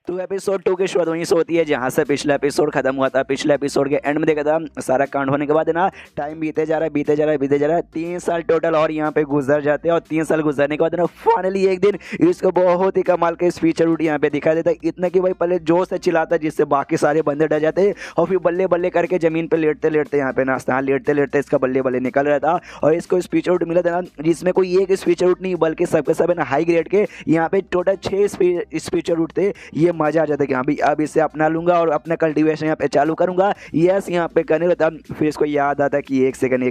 तो एपिसोड 2 की शुरुआत वहीं से होती है जहाँ से पिछला एपिसोड खत्म हुआ था। पिछले एपिसोड के एंड में देखा था सारा कांड होने के बाद है ना, टाइम बीते जा रहा है बीते जा रहा है बीते जा रहा है, 3 साल टोटल और यहाँ पे गुजर जाते हैं। और 3 साल गुजरने के बाद ना फाइनली एक दिन इसको बहुत ही कमाल के फीचर रूट यहाँ पे दिखा देता है। इतना कि भाई पहले जोर से चिल्लाता है जिससे बाकी सारे बंदे डर जाते हैं और फिर बल्ले बल्ले करके जमीन पे लेटते लेटते यहाँ पे नाचता, हाँ लेटते लेटते इसका बल्ले बल्ले निकल रहा था। और इसको स्पीचर रूट मिला था ना जिसमें कोई एक स्पीचर रूट नहीं बल्कि सबके सब है ना हाई ग्रेड के यहाँ पे टोटल 6 स्पीचर रूट थे। ये मजा आ जाता है कि हाँ भाई अब इसे अपना लूंगा और अपना कल्टीवेशन यहाँ पे चालू करूंगा। यस यहाँ पे करने रहता, फिर इसको याद आता है कि एक सेकंड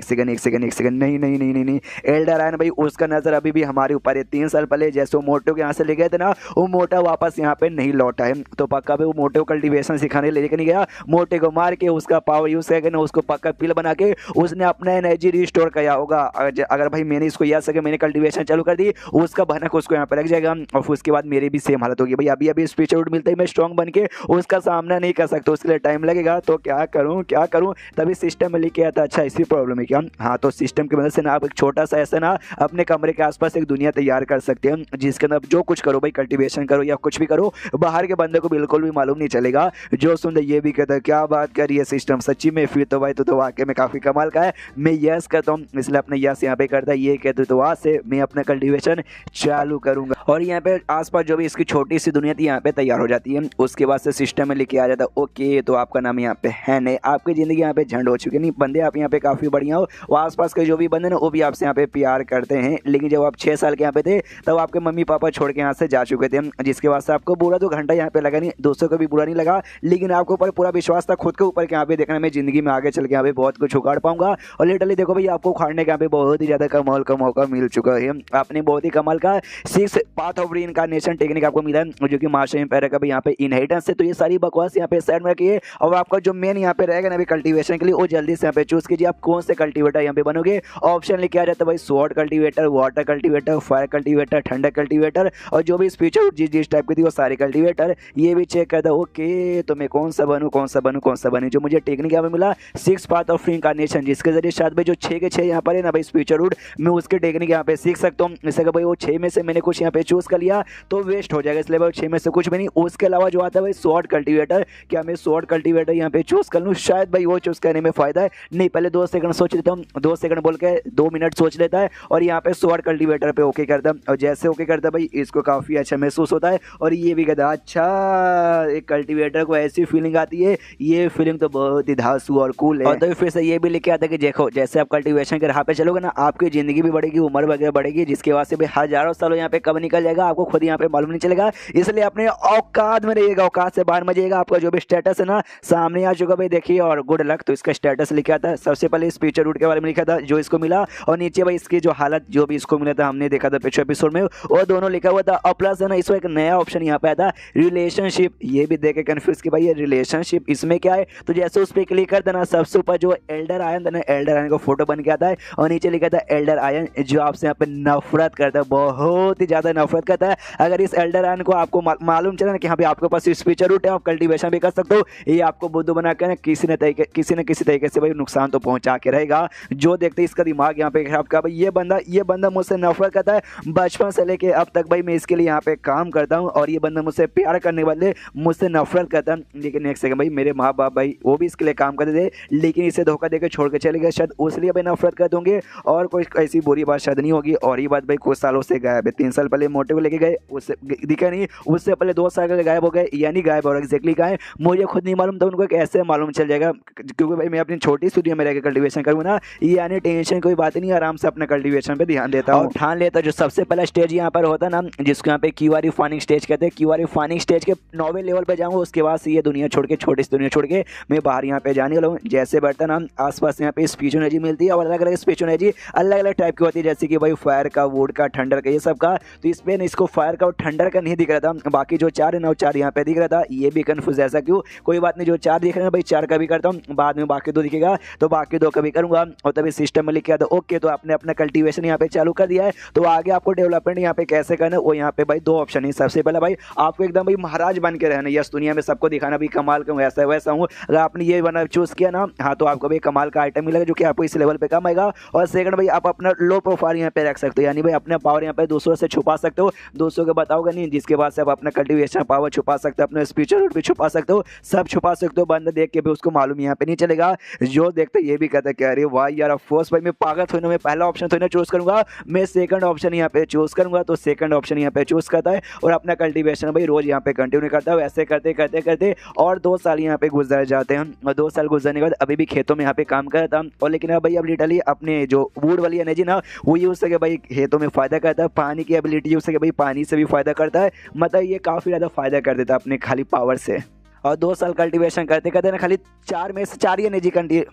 नहीं नहीं नहीं नहीं नहीं एल्डर आयन भाई उसका नजर अभी भी हमारे ऊपर है। 3 साल पहले जैसे वो मोटो के यहाँ से ले गए थे ना, वो मोटा वापस यहाँ पे नहीं लौटा है। तो पक्का भाई वो मोटे को कल्टीवेशन सिखाने लेके नहीं गया, मोटे को मार के उसका पावर यूज करके ना उसको पक्का पिल बना के उसने अपना एनर्जी रिस्टोर किया होगा। अगर भाई मैंने इसको याद सके मैंने कल्टीवेशन चालू कर दी, उसका भनक उसको यहाँ पे लग जाएगा और फिर उसके बाद मेरी भी सेम हालत होगी। भाई अभी अभी स्पीच आउट मिलता है, मैं स्ट्रॉन्ग बन के उसका सामना नहीं कर सकता, उसके लिए टाइम लगेगा। तो क्या करूं तभी सिस्टम में लेके आता। अच्छा इसी प्रॉब्लम है क्या? हाँ तो सिस्टम की मदद से ना आप एक छोटा सा ऐसा ना अपने कमरे के आसपास एक दुनिया तैयार कर सकते हैं जिसके अंदर जो कुछ करो भाई कल्टीवेशन करो या कुछ भी करो बाहर के बंदे को बिल्कुल भी मालूम नहीं चलेगा। जो सुनते ये भी कहता है क्या बात कर रही है सिस्टम सच्ची में, फिर तो भाई तो वाकई में काफी कमाल का है। मैं यस करता हूँ इसलिए अपने यस यहाँ पे करता है, ये कहते तो वहां से मैं अपना कल्टीवेशन चालू करूंगा। और यहाँ पे आसपास जो भी इसकी छोटी सी दुनिया थी यहाँ पे तैयार हो जाती है। उसके बाद से सिस्टम में लेके आ जाता है। ओके तो आपका नाम यहाँ पे है नहीं, आपकी जिंदगी यहाँ पे झंड हो चुकी है, नहीं बंदे आप यहाँ पे काफी बढ़िया हो, वो आसपास के जो भी बंदे ना वो भी आपसे यहाँ पे प्यार करते हैं। लेकिन जब आप 6 साल के यहाँ पे थे तब आपके मम्मी पापा छोड़ के यहाँ से जा चुके थे, जिसके बाद से आपको बुरा तो घंटा यहाँ पे लगा नहीं, दोस्तों को भी बुरा नहीं लगा, लेकिन आपके ऊपर पूरा विश्वास था खुद के ऊपर कि यहाँ पे देखना मैं जिंदगी में आगे चल के यहाँ पे बहुत कुछ उखाड़ पाऊंगा। और लिटरली देखो भाई आपको उखाड़ने का यहाँ पे बहुत ही ज्यादा कमाल का मौका मिल चुका है। आपने बहुत ही कमाल का 6 पाथ ऑफ रीइंकार्नेशन टेक्निक आपको मिला है जो कि मास्टर एम्पायर का भी यहाँ पे इनहेरिटेंस है। तो ये सारी बकवास यहाँ पे साइड में रखिए और आपका जो मेन यहाँ पे रहेगा ना अभी कल्टीवेशन के लिए वो जल्दी से यहाँ पे चूज कीजिए आप कौन से कल्टीवेटर यहाँ पे बनोगे। ऑप्शन लिखे आ जाता है भाई sword cultivator, water cultivator, fire cultivator, ठंडा कल्टीवेटर और जो भी स्पीचर जिस टाइप की थी वो सारे कल्टीवेटर। ये भी चेक करता ओके तो मैं कौन सा बनूं जो मुझे टेक्निक यहाँ पे मिला 6 पाथ ऑफ रीइंकार्नेशन जिसके जरिए शायद भाई जो 6 के 6 यहाँ पर है ना भाई स्पीचर रूट मैं उसके टेक्निक यहाँ पे सीख सकता हूँ। जैसे कि भाई वो 6 में से मैंने कुछ यहाँ पे चूज कर लिया तो वेस्ट हो जाएगा, इसलिए भाई 6 में से कुछ भी नहीं। उसके अलावा जो आता है भाई स्वॉर्ड कल्टीवेटर, क्या मैं स्वॉर्ड कल्टीवेटर यहाँ पे चूज कर लूँ? शायद भाई वो चूज करने में फायदा है, नहीं पहले 2 सेकंड सोच लेता हूँ, 2 सेकंड बोल के 2 मिनट सोच लेता है और यहाँ पे स्वॉर्ड कल्टीवेटर पे ओके करता और जैसे ओके करता भाई इसको काफी अच्छा महसूस होता है और ये भी कहता अच्छा एक कल्टीवेटर को ऐसी फीलिंग आती है, ये फीलिंग तो बहुत ही धांसू और कूल है। और तो फिर से ये भी लेके आता है कि देखो जैसे आप कल्टीवेशन के राह पे चलोगे ना आपकी जिंदगी भी बढ़ेगी, उम्र वगैरह बढ़ेगी, जिसके बाद से भी हजारों सालों यहाँ पे कब निकल जाएगा आपको खुद यहाँ पे मालूम नहीं चलेगा। इसलिए अपने औकात में रहिएगा, औकात से बाहर मजिएगा। आपका जो भी स्टेटस है ना सामने आ चुका भाई देखिए और गुड लक। तो इसका स्टेटस लिखा था सबसे पहले स्पीचर रूट के बारे में लिखा था जो इसको मिला और नीचे भाई इसकी जो हालत जो भी इसको मिला था हमने देखा था पिछले एपिसोड में वो दोनों लिखा हुआ था। और प्लस है ना इसको एक नया ऑप्शन यहाँ पे आया था रिलेशनशिप, ये भी देख के कंफ्यूज कि भाई ये रिलेशनशिप इसमें क्या है। तो जैसे उस पर क्लिक कर देना सबसे ऊपर जो एल्डर आयन था ना एल्डर आयन का फोटो बन के आता है और नीचे लिखा था एल्डर आयन जो आपसे यहाँ पे नफरत करता है, बहुत ही ज्यादा नफरत करता है। अगर इस एल्डर आयन को आपको मालूम चला ना कि हाँ भाई आपके पास स्पीचर रूट है आप कल्टीवेशन भी कर सकते हो, ये आपको बुद्धू बना कर किसी न किसी तरीके से भाई नुकसान तो पहुंचा के रहेगा। जो देखते इसका दिमाग यहाँ पे खराब कर भाई ये बंदा मुझसे नफरत करता है बचपन से लेके अब तक भाई मैं इसके लिए यहाँ पे काम करता हूँ और ये बंदा मुझसे प्यार करने वाले मुझसे नफरत करता है। लेकिन एक सेकंड भाई मेरे माँ बाप भाई वो भी इसके लिए काम करते थे लेकिन इसे धोखा देकर छोड़ के चले गए, शायद उसलिए भाई नफरत कर दूंगे और कोई ऐसी बुरी बात शायद नहीं होगी। और ये बात भाई कुछ सालों से गायब है, 3 साल पहले मोटे को लेके गए उससे दिखा नहीं, उससे पहले 2 साल के गायब हो गए, यानी गायब और एग्जैक्टली कहाँ है मुझे खुद नहीं मालूम था, उनको कैसे मालूम चल जाएगा क्योंकि भाई मैं अपनी छोटी स्टूडियो में रहकर कल्टीवेशन करूँगा ना, यानी टेंशन कोई बात नहीं, आराम से अपना कल्टीवेशन पे ध्यान देता हूँ। ठान लेता जो सबसे पहला स्टेज यहाँ पर होता ना जिसको यहाँ पे क्यूआर रिफाइनिंग स्टेज कहते हैं, क्यूआर रिफाइनिंग स्टेज के 9वें लेवल पे जाऊँगा उसके बाद से ये दुनिया छोड़ के छोटी सी दुनिया छोड़ के मैं बाहर यहाँ पे जाने वाला हूँ। जैसे बढ़ता ना आसपास यहाँ पे स्पीच एनर्जी मिलती है और अलग अलग स्पीच एनर्जी अलग अलग टाइप की होती है, जैसे कि भाई फायर का, वुड का, ठंडर का, ये सब का। तो इस पे इसको फायर का और ठंडर का नहीं दिख रहा था, बाकी जो 4 है ना वो 4 यहाँ पे दिख रहा था। ये भी कन्फ्यूज ऐसा क्यों, कोई बात नहीं, जो 4 दिख रहे हैं भाई 4 का भी करता हूँ, बाद में बाकी 2 दिखेगा तो बाकी 2 का भी करूंगा। और तभी सिस्टम में लिख के आता ओके तो आपने अपना कल्टीवेशन यहाँ पे चालू कर दिया है। तो आगे आपको डेवलपमेंट यहाँ पे कैसे करना है वो यहाँ पे भाई 2 ऑप्शन है। सबसे पहले भाई आपको एकदम भाई महाराज बन के रहना, यस दुनिया में सबको दिखाना भी कमाल का ऐसा वैसा हूँ। अगर आपने ये बना चूज किया ना हाँ तो आपको भाई कमाल का आइटम मिलेगा जो कि आपको इस लेवल पे कम आएगा। और सेकंड भाई आप अपना लो प्रोफाइल यहाँ पे रख सकते हो, यानी भाई अपने पावर यहाँ पे दूसरों से छुपा सकते हो, दूसरों को बताओगे नहीं, जिसके बाद से आप अपना कल्टीवेशन अपना पावर छुपा सकते हो, अपने स्पीचर रूट भी छुपा सकते हो, सब छुपा सकते हो। बंदा देख के भी उसको मालूम यहाँ पे नहीं चलेगा। जो देखते ये भी कहता है कि अरे वाह यार, ऑफकोर्स भाई मैं पागल थोड़ी ना, मैं पहला ऑप्शन थोड़ी ना चूज करूंगा, मैं सेकंड ऑप्शन यहाँ पे चूज करूंगा। तो सेकंड ऑप्शन यहाँ पे चूज करता है और अपना कल्टीवेशन भाई रोज यहाँ पे कंटिन्यू करता है। ऐसे करते करते करते और 2 साल यहाँ पे गुजर जाते हैं और 2 साल गुजरने के बाद अभी भी खेतों में यहाँ पे काम करता हूँ। और लेकिन भाई अब लिटरली अपने जो वुड वाली एनर्जी ना वो यूज से भाई खेतों में फायदा करता है, पानी की एबिलिटी यूज से भाई पानी से भी फायदा करता है। मतलब ये काफी ज्यादा फायदा कर देता है अपने खाली पावर से। और 2 साल कल्टीवेशन करते करते ना खाली 4 में से 4 ही एनर्जी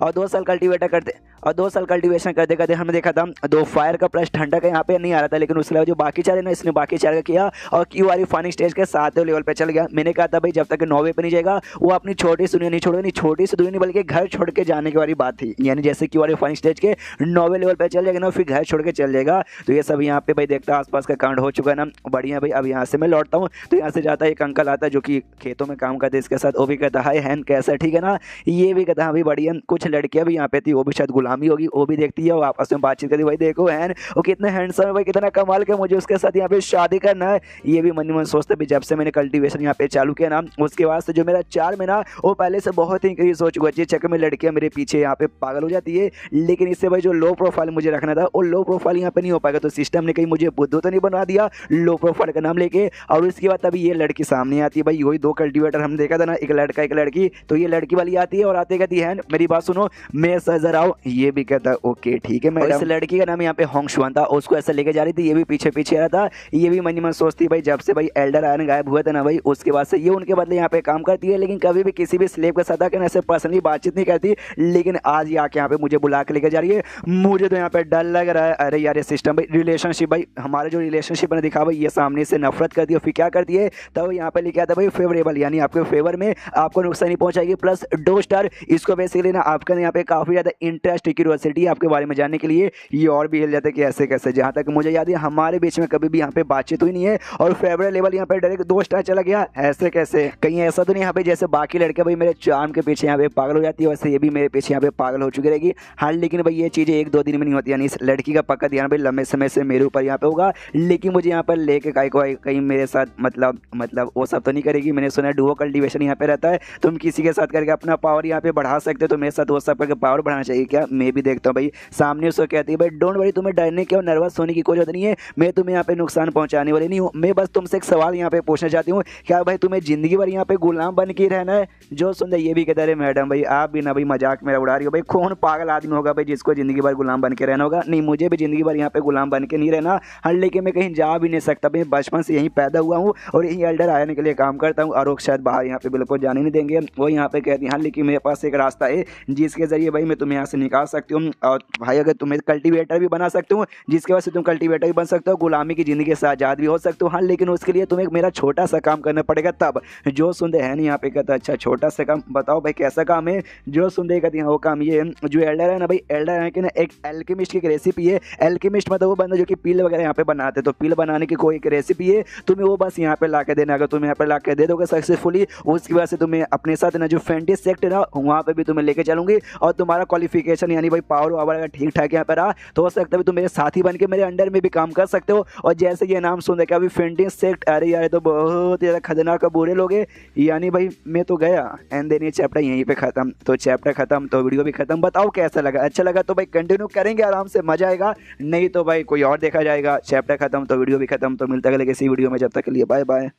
और 2 साल कल्टीवेटर करते और 2 साल कल्टीवेशन करते करते हमने देखा था 2 फायर का प्लस ठंडा का यहाँ पे नहीं आ रहा था। लेकिन उसके अलावा जो बाकी 4 है ना, इसने बाकी 4 का किया और क्यू वाली फाइनिंग स्टेज के 7वें लेवल पे चल गया। मैंने कहा था भाई जब तक 9वें पे नहीं जाएगा वो अपनी छोटी सी दुनिया नहीं छोड़ेगा, नहीं छोटी सी दुनिया नहीं बल्कि घर छोड़ के जाने की वाली बात थी। यानी जैसे क्यू वाली फाइनिंग स्टेज के 9वें लेवल पे चल जाएगा ना, फिर घर छोड़ के चल जाएगा। तो ये सब यहाँ पे भाई देखता आसपास का कांड हो चुका है ना, बढ़िया भाई। अब यहाँ से मैं लौटता हूँ तो यहाँ से जाता है एक अंकल आता है जो कि खेतों में काम करते इसके साथ। वो भी कहता है हैन कैसा, ठीक है ना। ये भी कहता है भाई बढ़िया। कुछ लड़कियां भी यहाँ पे थी, वो भी शायद गुलामी होगी, वो भी देखती है और आपस में बातचीत करती है। भाई देखो हैन वो कितने हैंडसम है भाई, कितना कमाल के, मुझे उसके साथ यहाँ पे शादी करना है। ये भी मन ही मन सोचते भी। जब से मैंने कल्टीवेशन यहाँ पे चालू किया ना, उसके बाद से जो मेरा चार्म है ना वो पहले से बहुत ही इंक्रीज हो चुका है। जिस चक्कर में लड़कियां मेरे पीछे यहाँ पे पागल हो जाती है। लेकिन इससे भाई जो लो प्रोफाइल मुझे रखना था वो लो प्रोफाइल यहाँ पे नहीं हो पाएगा। तो सिस्टम ने कहीं मुझे बुद्धू तो नहीं बना दिया लो प्रोफाइल का नाम लेके। और उसके बाद अभी ये लड़की सामने आती है भाई, वही 2 कल्टीवेटर हम देखा था ना, एक लड़का एक लड़की। तो ये लड़की वाली आती है और आते कहती है मेरी बात सुनो, मेरे साथ जरा आओ। ये भी कहता है ओके ठीक है मैडम। इस लड़की का नाम यहाँ पे होंगशुआन था, उसको ऐसा लेके जा रही थी, ये भी पीछे पीछे आ रहा था। ये भी मन ही मन सोचती भाई जब से भाई एल्डर आयरन गायब हुआ था ना भाई, उसके बाद से ये उनके बदले यहाँ पे काम करती है। लेकिन कभी भी किसी भी स्लेव के साथ आकर ऐसे पर्सनली बातचीत नहीं करती। लेकिन आज ये आके यहाँ पे मुझे बुला के लेके जा रही है। मुझे तो यहाँ पे डर लग रहा है। अरे यार ये सिस्टम भाई, रिलेशनशिप भाई, हमारे जो रिलेशनशिप ने दिखा भाई, ये सामने से नफरत करती है फिर क्या करती है तब यहाँ पे लिखा था भाई फेवरेबल, यानी आपके फेवर में, आपको नुकसान नहीं पहुंचाएगी, प्लस 2 स्टार। इसको बेसिकली ना आपका यहाँ पे काफी ज्यादा इंटरेस्ट क्यूरियोसिटी आपके बारे में जानने के लिए ये और भी हिल जाता है कि ऐसे कैसे। जहां तक मुझे याद है हमारे बीच में कभी भी यहाँ पे बातचीत हुई नहीं है और फेवरेट लेवल यहाँ पे डायरेक्ट 2 स्टार चला गया। ऐसे कैसे, कहीं ऐसा तो नहीं यहाँ पे जैसे बाकी लड़के भाई मेरे चार्म के पीछे यहाँ पे पागल हो जाती है, वैसे ये भी मेरे पीछे यहाँ पे पागल हो चुकी रहेगी। हाँ लेकिन भाई ये चीजें 1-2 दिन में नहीं होती, यानी इस लड़की का पक्का ध्यान भाई लंबे समय से मेरे ऊपर यहाँ पे होगा। लेकिन मुझे यहाँ पर लेके कहीं मेरे साथ मतलब वो सब तो नहीं करेगी। मैंने सुना है डुओ कल्टीवेशन यहाँ पे रहता है, तुम किसी के साथ करके अपना पावर यहाँ पे बढ़ा सकते हो। तो मेरे साथ वो सब करके पावर बढ़ाना चाहिए क्या? मैं भी देखता हूँ भाई सामने उसको कहती है भाई डोंट वरी, तुम्हें डरने की और नर्वस होने की कोई जरूरत नहीं है, मैं तुम्हें यहाँ पे नुकसान पहुंचाने वाली नहीं हूँ। मैं बस तुमसे एक सवाल यहाँ पे पूछना चाहती हूँ, क्या भाई तुम्हें जिंदगी भर यहाँ पे गुलाम बन के रहना है? जो सुन ये भी कहता है मैडम भाई आप भी ना भाई मजाक मेरा उड़ा रही हो। भाई कौन पागल आदमी होगा भाई जिसको जिंदगी भर गुलाम बन के रहना होगा? नहीं, मुझे भी जिंदगी भर यहाँ पे गुलाम बन के नहीं रहना। हाँ लेकिन मैं कहीं जा भी नहीं सकता भाई, बचपन से यहीं पैदा हुआ हूँ और यहीं एल्डर आने के लिए काम करता हूँ। और शायद बाहर यहाँ पे बिल्कुल जाने नहीं देंगे। वो यहाँ पे कहती हैं हाँ लेकिन मेरे पास एक रास्ता है जिसके जरिए भाई मैं तुम्हें यहाँ से निकाल सकती हूँ। और भाई अगर तुम्हें कल्टीवेटर भी बना सकती हूँ, जिसके वजह से तुम कल्टीवेटर भी बन सकते हो, गुलामी की जिंदगी से आज़ाद भी हो सकते हो। हाँ लेकिन उसके लिए तुम्हें मेरा छोटा सा काम करना पड़ेगा तब। जो सुनते हैं नहीं यहाँ पे कहता अच्छा छोटा सा काम बताओ भाई कैसा काम है? जो सुनते कहती हैं वो काम ये है, जो एल्डर है ना भाई, एल्डर है कि ना एक एल्केमिस्ट की एक रेसिपी है। एल्केमिस्ट मतलब वो बंदा जो कि पील वगैरह यहाँ पे बनाते, तो पील बनाने की कोई एक रेसिपी है, तुम्हें वो बस यहाँ पे ला के देना। अगर तुम यहाँ पे ला के दे दोगे सक्सेसफुली, उसकी वजह से तुम्हें अपने साथ ना जो फेंटिस सेक्ट है ना वहाँ पे भी तुम्हें लेके चलूंगी। और तुम्हारा क्वालिफिकेशन यानी भाई पावर वावर अगर ठीक ठाक यहाँ पे रहा तो हो सकता है तुम मेरे साथी बन के मेरे अंडर में भी काम कर सकते हो। और जैसे ये नाम सुन देखा अभी फेंटिस सेक्ट, अरे यार तो बहुत ज़्यादा खतरनाक बुरे लोग हैं। यानी भाई मैं तो गया एंड देन ये चैप्टर यहीं पे खत्म। तो चैप्टर खत्म तो वीडियो भी खत्म। बताओ कैसा लगा? अच्छा लगा तो भाई कंटिन्यू करेंगे आराम से, मजा आएगा। नहीं तो भाई कोई और देखा जाएगा। चैप्टर खत्म तो वीडियो भी खत्म। तो मिलता है अगले किसी वीडियो में, जब तक के लिए बाय बाय।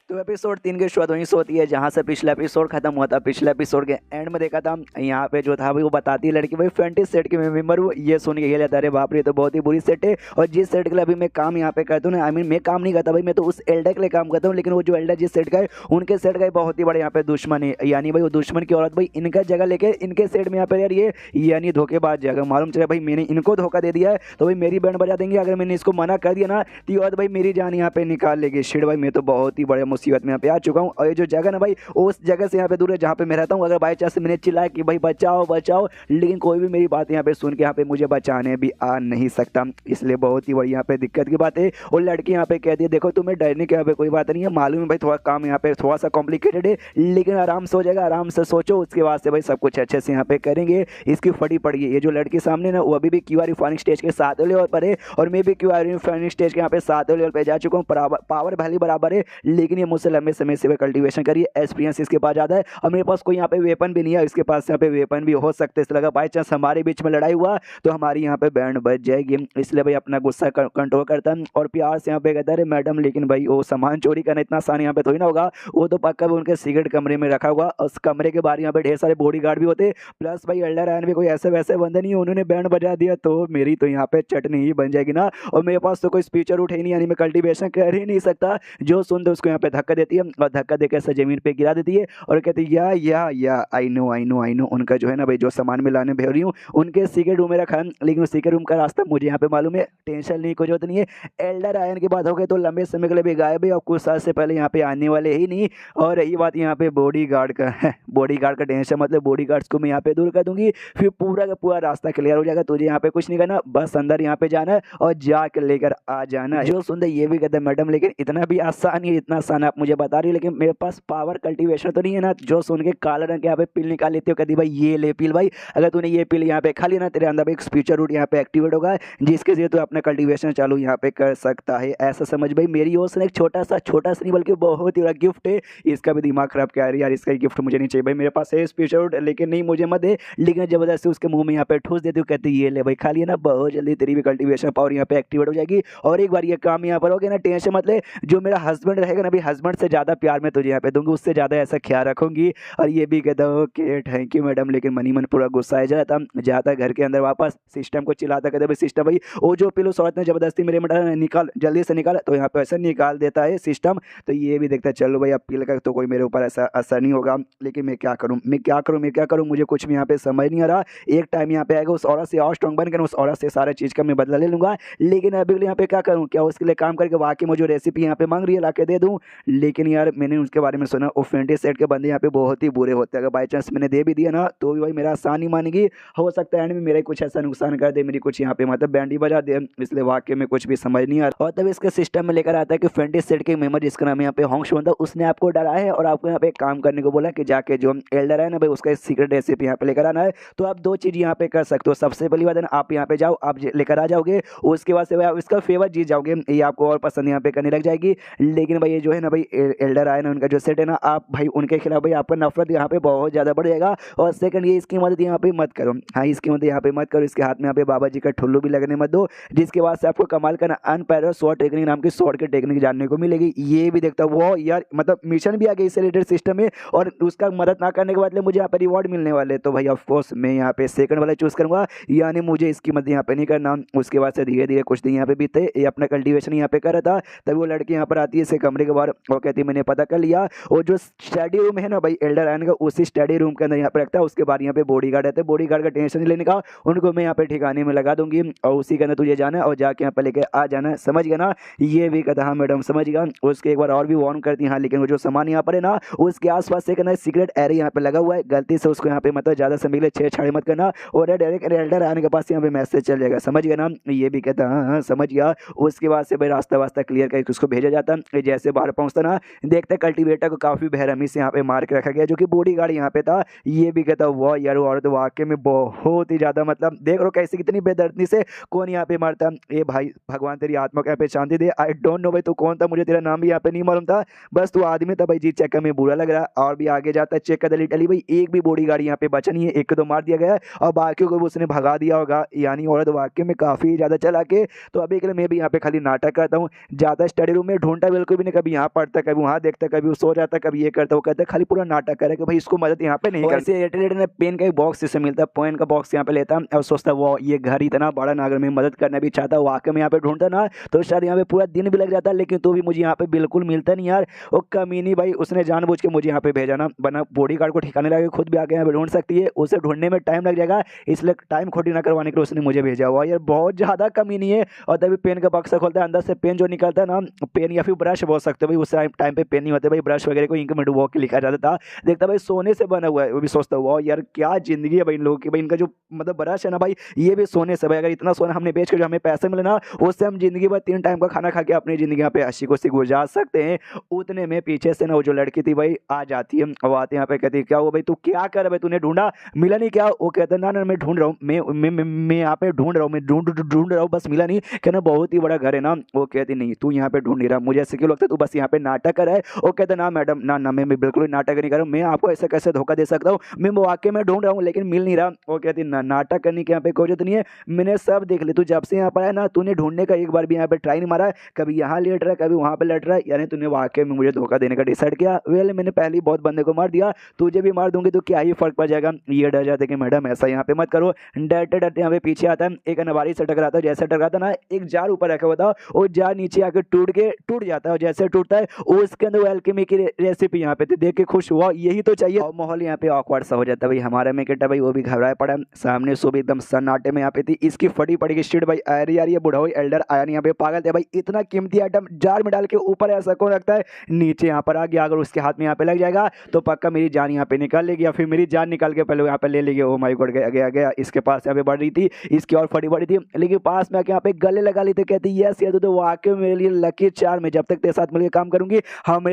तो एपिसोड 3 की शुरुआत वहीं से होती है जहाँ से पिछला एपिसोड खत्म हुआ था। पिछले एपिसोड के एंड में देखा था यहाँ पे जो था भाई वो बताती है लड़की भाई फेंटिस सेट की मैं मेंबर हूँ। ये सुन के ये लेता अरे बाप रे तो बहुत ही बुरी सेट है। और जिस सेट के लिए अभी मैं काम यहाँ पे करता हूँ ना, आई मीन मैं काम नहीं करता भाई, मैं तो उस एल्डर के लिए काम करता हूँ। लेकिन वो जो एल्डर जिस सेट का है उनके सेट का बहुत ही बड़ा यहाँ पे दुश्मन है। यानी भाई वो दुश्मन की औरत भाई इनका जगह लेके इनके सेट में यहाँ पे यार ये यानी धोखेबाज जगह मालूम चला भाई मैंने इनको धोखा दे दिया है तो भाई मेरी बैंड बजा देंगे। अगर मैंने इसको मना कर दिया ना तो ये औरत भाई मेरी जान यहाँ पे निकाल लेगी। शिट भाई मैं तो बहुत ही बड़े मुसीबत में यहाँ पे आ चुका हूँ। और ये जो जगह ना भाई उस जगह से यहाँ पे दूर है जहाँ पे मैं रहता हूँ। अगर बाई चांस मैंने चिल्लाया कि भाई बचाओ बचाओ, लेकिन कोई भी मेरी बात यहाँ पे सुन के यहाँ पे मुझे बचाने भी आ नहीं सकता, इसलिए बहुत ही बड़ी यहाँ पे दिक्कत की बात है। और लड़की यहाँ पे कहती है देखो तुम्हें डरने की यहाँ पे कोई बात नहीं है, मालूम है भाई थोड़ा काम यहाँ पे थोड़ा सा कॉम्प्लिकेटेड है, लेकिन आराम से हो जाएगा, आराम से सोचो, उसके बाद से भाई सब कुछ अच्छे से यहाँ पे करेंगे। इसकी फटी पड़ी है। ये जो लड़की सामने ना वो अभी भी क्यूआर रिफाइनिंग स्टेज के 7 लेवल पर है और मैं भी क्यूआर रिफाइनिंग स्टेज के यहाँ पे 7 लेवल पे जा चुका हूँ। पावर भले बराबर है, लेकिन ये मुझसे लंबे समय से कल्टीवेशन करी है, एक्सपीरियंस इसके पास ज़्यादा है और मेरे पास कोई यहाँ पे वेपन भी नहीं है। इसके पास यहाँ पे वेपन भी हो सकते हैं, इसलिए अगर बाई चांस हमारे बीच में लड़ाई हुआ तो हमारी यहाँ पे बैंड बच जाएगी। इसलिए भाई अपना गुस्सा कंट्रोल करता है और प्यार से यहाँ पे कहता है मैडम लेकिन भाई वो सामान चोरी करना इतना आसान यहाँ पे थोड़ी ना होगा, वो तो पक्का भी उनके सीक्रेट कमरे में रखा हुआ। उस कमरे के बाहर यहाँ पे ढेर सारे बॉडीगार्ड भी होते, प्लस भाई एल्डर आयन भी कोई ऐसे वैसे बंदे नहीं, उन्होंने बैंड बजा दिया तो मेरी तो यहाँ पे चटनी ही बन जाएगी ना। और मेरे पास तो कोई स्पीचर उठे नहीं, यानी मैं कल्टीवेशन कर ही नहीं सकता। जो सुनते उसको यहाँ पे धक्का देती है और धक्का देकर ऐसे जमीन पे गिरा देती है और कहती है या आई नो उनका जो है ना भाई जो सामान में लाने भेज रही हूँ उनके सीक्रेट रूम में रखा है, लेकिन उस सीक्रेट रूम का रास्ता मुझे यहाँ पे मालूम है, टेंशन नहीं, कोई जरूरत नहीं है। एल्डर आयन की बात हो गई तो लंबे समय के लिए भी गायब है और कुछ साल से पहले यहाँ पे आने वाले ही नहीं। और रही बात यहाँ पे बॉडीगार्ड का है, बॉडीगार्ड का टेंशन मतलब बॉडीगार्ड्स को मैं यहाँ पे दूर कर दूंगी, फिर पूरा का पूरा रास्ता क्लियर हो जाएगा। तुझे यहाँ पे कुछ नहीं करना, बस अंदर यहाँ पे जाना है और जाकर लेकर आ जाना है। जो सुनते ये भी कहते हैं मैडम लेकिन इतना भी आसान है, इतना आसान आप मुझे बता रही है, लेकिन मेरे पास पावर कल्टीवेशन तो नहीं है ना। जो सुन के काला रंग के यहाँ पे पिल निकाल लेते हो, कहती भाई ये ले पिल, भाई अगर तूने ये पिल यहाँ पे खा लिया ना तेरे अंदर एक स्पीचर रूट यहाँ पे एक्टिवेट होगा जिसके जरिए तू अपना कल्टीवेशन चालू यहाँ पे कर सकता है। ऐसा समझ भाई मेरी ओर से एक छोटा सा नहीं बल्कि बहुत ही बड़ा गिफ्ट है। इसका भी दिमाग खराब क्या है यार, इसका गिफ्ट मुझे नहीं चाहिए भाई, मेरे पास है स्पीचर रूट लेकिन नहीं मुझे मत दे, लेकिन जबरदस्ती उसके मुंह में यहाँ पे ठूस देती हूँ, कहती ये ले भाई खा लिया ना, बहुत जल्दी तेरी भी कल्टीवेशन पावर यहाँ पे एक्टिवेट हो जाएगी और एक बार ये काम यहाँ पर हो गया ना टेंशन मत ले, जो मेरा हस्बैंड रहेगा ना भाई हस्बैंड से ज़्यादा प्यार मैं तुझे यहाँ पे दूंगी, उससे ज़्यादा ऐसा ख्याल रखूंगी। और ये भी कहता ओके थैंक यू मैडम, लेकिन मनी मन पूरा गुस्सा आ जाता घर के अंदर वापस सिस्टम को चिल्लाता, कहते भाई सिस्टम भाई वो जो पिलो औरत ने जबरदस्ती मेरे में निकाल जल्दी से निकाल, तो यहाँ पे ऐसा निकाल देता है सिस्टम। तो ये भी देखता है चलो भाई अब पिल का तो कोई मेरे ऊपर ऐसा असर नहीं होगा, लेकिन मैं क्या करूँ मुझे कुछ भी यहाँ पे समझ नहीं आ रहा। एक टाइम यहाँ पे आएगा उस औरत से और स्ट्रॉन्ग बनकर उस औरत से सारा चीज़ का मैं बदला ले लूँगा, लेकिन अभी यहाँ पे क्या करूँ, क्या उसके लिए काम करके वाकई मुझे रेसिपी यहाँ पे मांग रही है ला के दे दूँ। लेकिन यार मैंने उसके बारे में सुना वो फेंटी सेट के बंदे यहाँ पे बहुत ही बुरे होते हैं, अगर बाई चांस मैंने दे भी दिया ना तो भी भाई मेरा आसान नहीं मानेगी, हो सकता है एंड में मेरा कुछ ऐसा नुकसान कर दे, मेरी कुछ यहाँ पे मतलब बैंड ही बजा दे, इसलिए वाकई में कुछ भी समझ नहीं आ रहा। और तब इसके सिस्टम में लेकर आता है कि फेंटी सेट के मेंबर जिसका नाम यहाँ पे होंक्स बनता है, उसने आपको डरा है और आपको यहाँ पे काम करने को बोला कि जाके जो एल्डर है ना भाई उसका सीक्रेट रेसिपी यहाँ पे लेकर आना है। तो आप दो चीज़ यहाँ पे कर सकते हो, सबसे पहली बात है ना आप यहाँ पे जाओ, आप लेकर आ जाओगे, उसके बाद से आप इसका फेवर जीत जाओगे, ये आपको और पसंद यहाँ पे करने लग जाएगी। लेकिन भाई ये जो है ना भाई एल्डर आए ना उनका जो सेट है ना, आप भाई उनके खिलाफ भाई आपका नफरत यहाँ पे बहुत ज़्यादा बढ़ जाएगा। और सेकंड ये इसकी मदद यहाँ पे मत करो, हाँ इसकी मदद यहाँ पे मत करो, इसके हाथ में यहाँ पे बाबा जी का ठुल्लू भी लगने मत दो, जिसके बाद से आपको कमाल का ना अनपैरल स्वॉर्ड टेक्निक नाम की स्वॉर्ड की टेक्निक जानने को मिलेगी। ये भी देखता वो यार मतलब मिशन भी आ गया इससे रिलेटेड सिस्टम में, और उसका मदद ना करने के बाद मुझे यहाँ पे रिवॉर्ड मिलने वाले, तो भाई ऑफकोर्स मैं यहाँ पे सेकंड वाला चूज करूँगा, यानी मुझे इसकी मदद यहाँ पे नहीं करना। उसके बाद से धीरे धीरे कुछ दिन यहाँ पे बीते, ये अपना कल्टीवेशन यहाँ पे कर रहा था, तभी वो लड़की यहाँ पर आती है इसके कमरे के बाहर और कहती है मैंने पता कर लिया, और जो स्टडी रूम है ना भाई एल्डर आयन का उसी स्टडी रूम के अंदर यहाँ पे रखता है, उसके बाद यहाँ पे बॉडीगार्ड रहते हैं, बॉडीगार्ड का टेंशन नहीं लेने का, उनको मैं यहाँ पे ठिकाने में लगा दूंगी और उसी के अंदर तुझे जाना है और जाके यहाँ पे लेके आ जाना है, समझ गया ना। ये भी कहता हाँ मैडम समझ गया। उसके एक बार और भी वार्न करती है हाँ, लेकिन वो जो सामान यहाँ पर है ना उसके आसपास से कहना सीक्रेट एरिया यहाँ पे लगा हुआ है, गलती से उसको यहाँ पे मतलब ज्यादा समय के लिए छेड़छाड़ी मत करना, और डायरेक्ट एल्डर आने के पास यहाँ पे मैसेज चल जाएगा, समझ गया ना। ये भी कहता हाँ समझ गया। उसके बाद से भाई रास्ता वास्ता क्लियर करके उसको भेजा जाता है, जैसे बाहर पहुंचता ना देखते कल्टीवेटर को काफी बेरहमी से यहाँ पे मार के रखा गया, जो कि बॉडीगार्ड यहाँ पे था। ये भी कहता वाह यार औरत वाकई में बहुत ही ज्यादा मतलब देख लो कैसे कितनी बेदर्दी से कौन यहाँ पे मारता। ये भाई भगवान तेरी आत्मा को यहाँ पे शांति दे। आई डोंट नो भाई तू कौन था, मुझे तेरा नाम भी यहाँ पे नहीं मालूम था, बस तू आदमी था भाई जी, चेक में बुरा लग रहा है। और भी आगे जाता है चेक कर डली भाई एक भी बॉडीगार्ड यहाँ पे बचा नहीं है, एक तो मार दिया गया और बाकियों को उसने भगा दिया होगा, यानी औरत वाकई में काफी ज्यादा चला के। तो अभी के लिए मैं भी यहाँ पे खाली नाटक करता हूँ, ज्यादा स्टडी रूम में ढूंढता बिल्कुल भी नहीं, कभी यहाँ पढ़ता कभी वहाँ देखता कभी सो जाता कभी ये करता वो करता, खाली पूरा नाटक करे कि भाई इसको मदद यहाँ पे नहीं करती। एयरटेल ने पेन का एक बॉक्स इससे मिलता है, पॉइंट का बॉक्स यहाँ पे लेता और सोचता वो ये घर इतना बड़ा ना, अगर मैं मदद करना भी चाहता वाकई में यहाँ पे ढूंढता ना तो शायद यहाँ पे पूरा दिन भी लग जाता, लेकिन तो भी मुझे यहाँ पे बिल्कुल मिलता नहीं यार। वो कमीनी भाई उसने जानबूझ के मुझे यहाँ पे भेजा ना, बना बॉडीगार्ड को ठिकाने लगा खुद भी आके यहाँ पे ढूंढ सकती है, उसे ढूंढने में टाइम लग जाएगा, इसलिए टाइम खोटी ना करवाने के लिए उसने मुझे भेजा हुआ यार, बहुत ज्यादा कमीनी है। और तभी पेन का बक्सा खोलता है, अंदर से पेन जो निकलता है ना, पेन या फिर ब्रश बोल सकते हो भाई, उस टाइम पे पेन नहीं होते भाई, ब्रश वगैरह को इंक में डुबो के लिखा जाता था। देखता भाई सोने से बना हुआ है, वो भी सोचता हुआ यार क्या जिंदगी है भाई इन लोगों की, भाई इनका जो मतलब ब्रश है ना भाई ये भी सोने से, भाई अगर इतना सोना हमने बेच कर जो हमें पैसे मिले ना उससे हम जिंदगी भर 3 टाइम का खाना खा के अपनी जिंदगी यहाँ पे हंसी खुशी गुजार सकते हैं। उतने में पीछे से ना वो जो लड़की थी भाई आ जाती है, वो आते यहाँ पे कहती है क्या हुआ भाई, तू क्या कर भाई, तूने ढूंढा मिला नहीं क्या? वो कहते हैं ना ना मैं ढूंढ रहा हूँ, मैं यहाँ पे ढूंढ रहा हूँ, मैं ढूंढ रहा हूँ बस मिला नहीं। कहना बहुत ही बड़ा घर है ना। वो कहती नहीं तू यहाँ पे ढूंढ नहीं रहा, मुझे ऐसे क्यों लगता है तू बस यहाँ पे नाटक कर रहा है। वो कहते ना मैडम ना ना मैं बिल्कुल नाटक नहीं कर रहा हूँ, मैं आपको ऐसे कैसे धोखा दे सकता हूँ, मैं वाकई में ढूंढ रहा हूँ लेकिन मिल नहीं रहा। वो कहती ना नाटक करने की यहाँ पे कोई जरूरत नहीं है, मैंने सब देख लिया, तू जब से यहाँ पर आया ना तूने ढूंढने का एक बार भी यहाँ पे ट्राई नहीं मारा है, कभी यहाँ लेट रहा है कभी वहाँ पे लेट रहा है, यानी तूने वाकई में मुझे धोखा देने का डिसाइड किया। वेल मैंने पहले ही बहुत बंदे को मार दिया, तुझे भी मार दूंगी तो क्या ही फर्क पड़ जाएगा। ये डर जाते कि मैडम ऐसा यहाँ पे मत करो। डरते डरते यहाँ पे पीछे आता है, एक अनवारी से टकराता है, जैसे टकराता ना एक जार ऊपर रखा हुआ था, वो जार नीचे आकर टूट जाता है, और जैसे टूटता है उसके अंदर एल्केमी की रेसिपी यहाँ पे थी, देख के खुश हुआ यही तो चाहिए। और माहौल यहाँ पे ऑकवर्ड सा हो जाता है भाई, हमारा मेकेटा भाई वो भी घबराया पड़ा, सामने सुबह एकदम सन्नाटे में यहाँ पे थी, इसकी फटी पड़ी की स्ट्रीट भाई अरे यार ये बुढ़ा एल्डर आया नहीं यहाँ पे, पागल थे भाई, इतना कीमती आइटम जार में डाल के ऊपर ऐसा कौन रखता है, नीचे यहाँ पर आ गया, अगर उसके हाथ में यहाँ पे लग जाएगा तो पक्का मेरी जान यहाँ पे निकाल लेगी, या फिर मेरी जान निकाल के पहले यहाँ पे ले लेगी। ओ माय गॉड गया गया गया, इसके पास यहाँ पे बढ़ रही थी, इसकी और फटी पड़ी थी, लेकिन पास में आके यहाँ पे गले लगा ली थी, कहती यस यार तो वाकई मेरे लिए लकी चार्म है, जब तक तेरे साथ मिलकर काम करूंगी